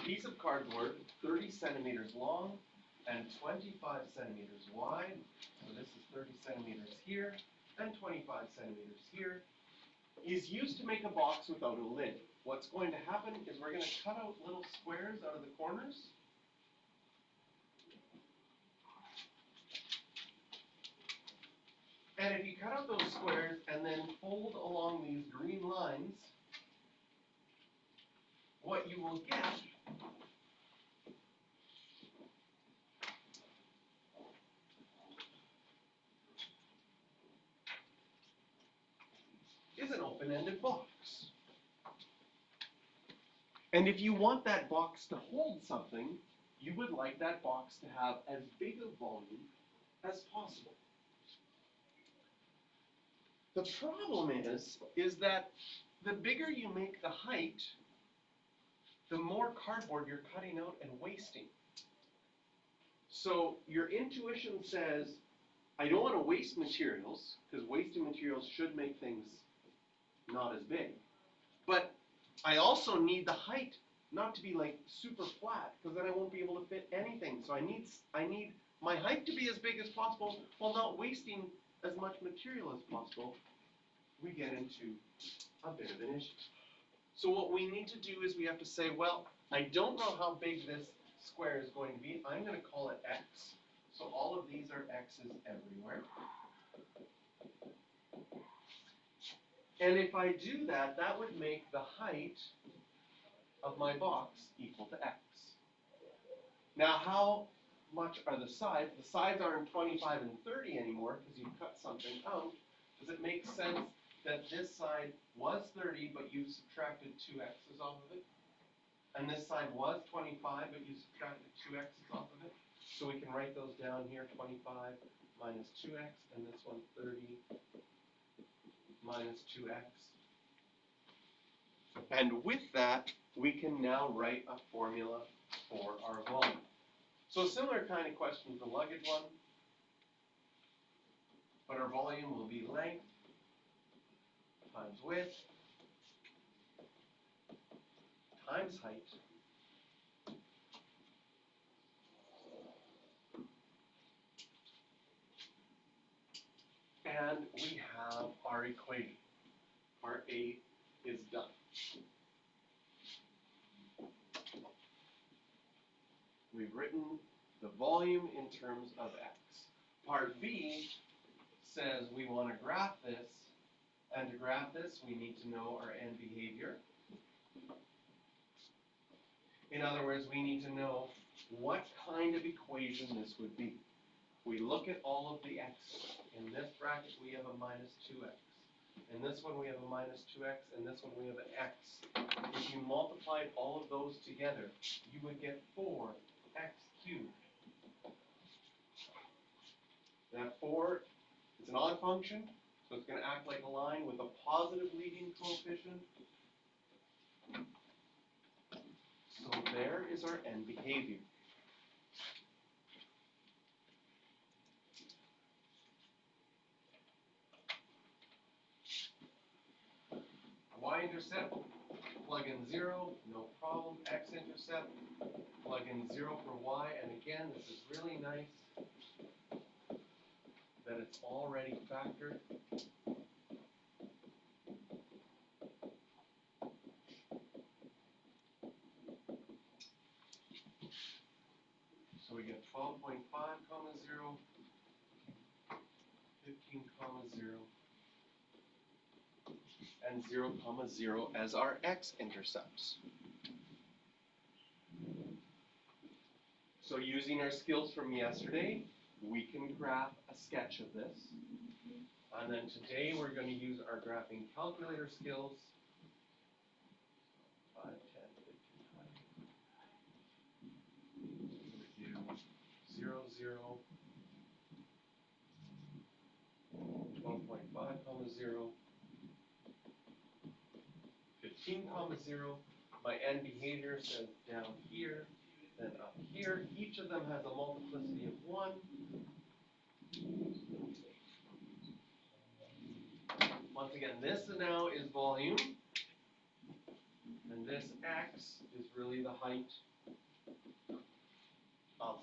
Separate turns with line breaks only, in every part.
piece of cardboard 30 centimeters long and 25 centimeters wide, so this is 30 centimeters here and 25 centimeters here, is used to make a box without a lid. What's going to happen is we're going to cut out little squares out of the corners. And if you cut out those squares and then fold along these green lines, what you will get is an open-ended box. And if you want that box to hold something, you would like that box to have as big a volume as possible. The problem is that the bigger you make the height, the more cardboard you're cutting out and wasting. So your intuition says, I don't want to waste materials, because wasting materials should make things not as big. But I also need the height not to be like super flat, because then I won't be able to fit anything. So I need my height to be as big as possible while not wasting as much material as possible. We get into a bit of an issue. So what we need to do is we have to say, well, I don't know how big this square is going to be. I'm going to call it X. So all of these are X's everywhere. And if I do that, that would make the height of my box equal to X. Now, how much are the sides? The sides aren't 25 and 30 anymore because you cut something out. Does it make sense that this side was 30, but you subtracted 2 x's off of it? And this side was 25, but you subtracted 2 x's off of it? So we can write those down here, 25 minus 2x, and this one 30 minus 2x. And with that, we can now write a formula for our volume. So a similar kind of question to the luggage one, but our volume will be length times width times height and we have our equation. Part A is done. We've written the volume in terms of x. Part B says we want to graph this, and to graph this we need to know our end behavior. In other words, we need to know what kind of equation this would be. We look at all of the x's. In this bracket we have a minus 2x. In this one we have a minus 2x, and this one we have an x. If you multiplied all of those together, you would get 4x cubed. That 4, it's an odd function, so it's going to act like a line with a positive leading coefficient. So there is our end behavior. Y-intercept, plug in 0, no problem. X-intercept, plug in 0 for y. And again, this is really nice that it's already factored. So we get 12.5, 0, 15, 0, and 0, 0 as our x-intercepts. So using our skills from yesterday, we can graph a sketch of this. And then today we're going to use our graphing calculator skills. 5, 10, 15, 20. 0, 0, 12.5, 0, 15, 0. My end behavior says down here, then up here. Each of them has a multiplicity of 1. Once again, this now is volume, and this x is really the height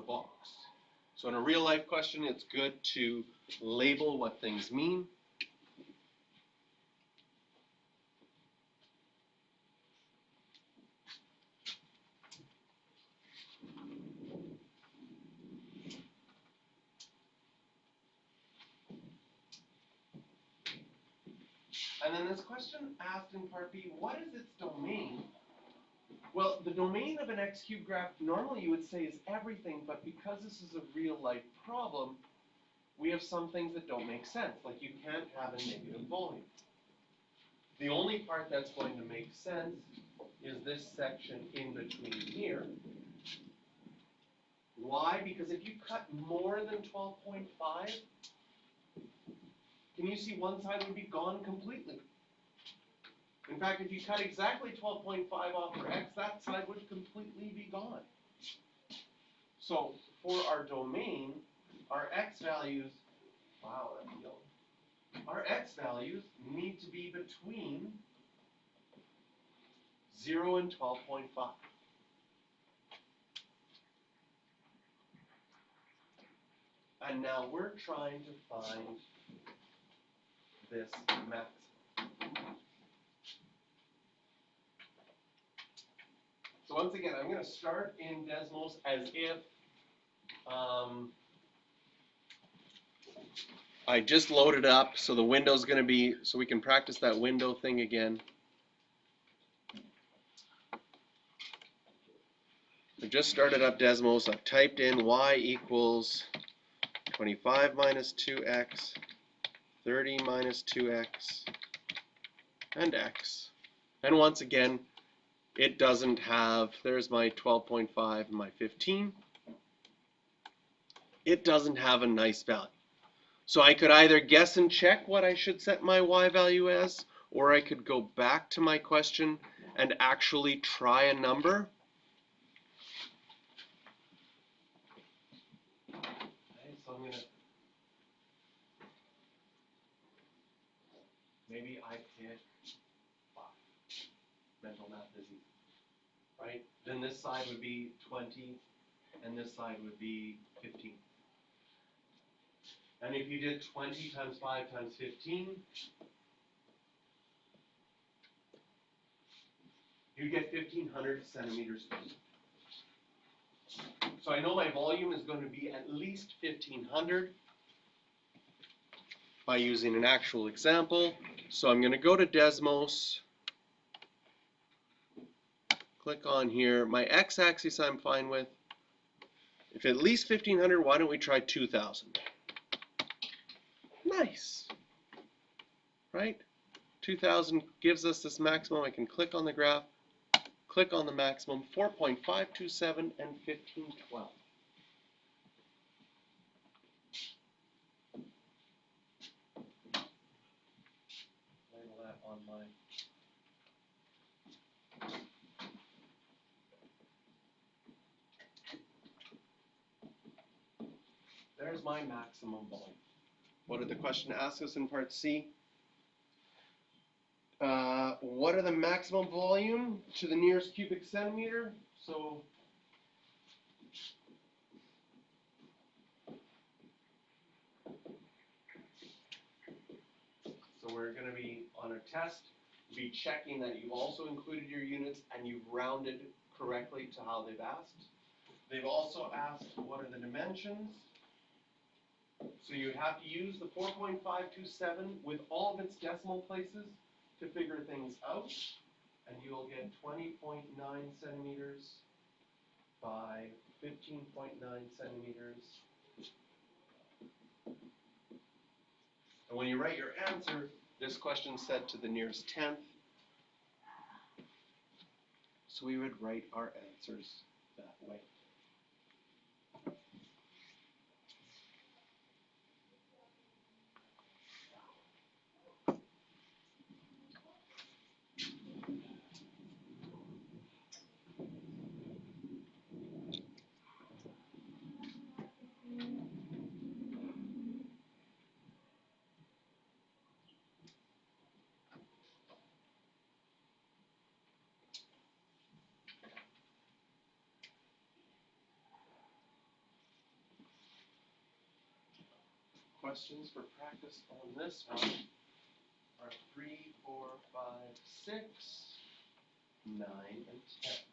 the box. So in a real life question, it's good to label what things mean. And then this question asked in part B, what is its domain? Well, the domain of an x cubed graph normally you would say is everything, but because this is a real life problem, we have some things that don't make sense, like you can't have a negative volume. The only part that's going to make sense is this section in between here. Why? Because if you cut more than 12.5, can you see one side would be gone completely? In fact, if you cut exactly 12.5 off for x, that side would completely be gone. So for our domain, our x values, wow, that's yellow. Our x values need to be between 0 and 12.5. And now we're trying to find this maximum. So once again, I'm going to start in Desmos as if I just loaded up, so the window's going to be, so we can practice that window thing again. I just started up Desmos. I've typed in y equals 25 minus 2x, 30 minus 2x, and x. And once again, it doesn't have, there's my 12.5 and my 15. It doesn't have a nice value. So I could either guess and check what I should set my y value as, or I could go back to my question and actually try a number. Okay, so I'm gonna, maybe I pick 5. Mental math is easy, right? Then this side would be 20, and this side would be 15. And if you did 20 times 5 times 15, you get 1,500 centimeters cubed. So I know my volume is going to be at least 1,500 by using an actual example. So I'm going to go to Desmos, click on here. My x-axis I'm fine with. If at least 1,500, why don't we try 2,000? Nice, right? 2,000 gives us this maximum. I can click on the graph, click on the maximum, 4.527 and 1512. Label that on my. There's my maximum volume. What did the question ask us in part C? What are the maximum volume to the nearest cubic centimeter? So we're going to be on a test, be checking that you've also included your units and you've rounded correctly to how they've asked. They've also asked what are the dimensions. So you'd have to use the 4.527 with all of its decimal places to figure things out, and you'll get 20.9 centimeters by 15.9 centimeters. And when you write your answer, this question said to the nearest tenth. So we would write our answers that way. questions for practice on this one are 3, 4, 5, 6, 9, and 10.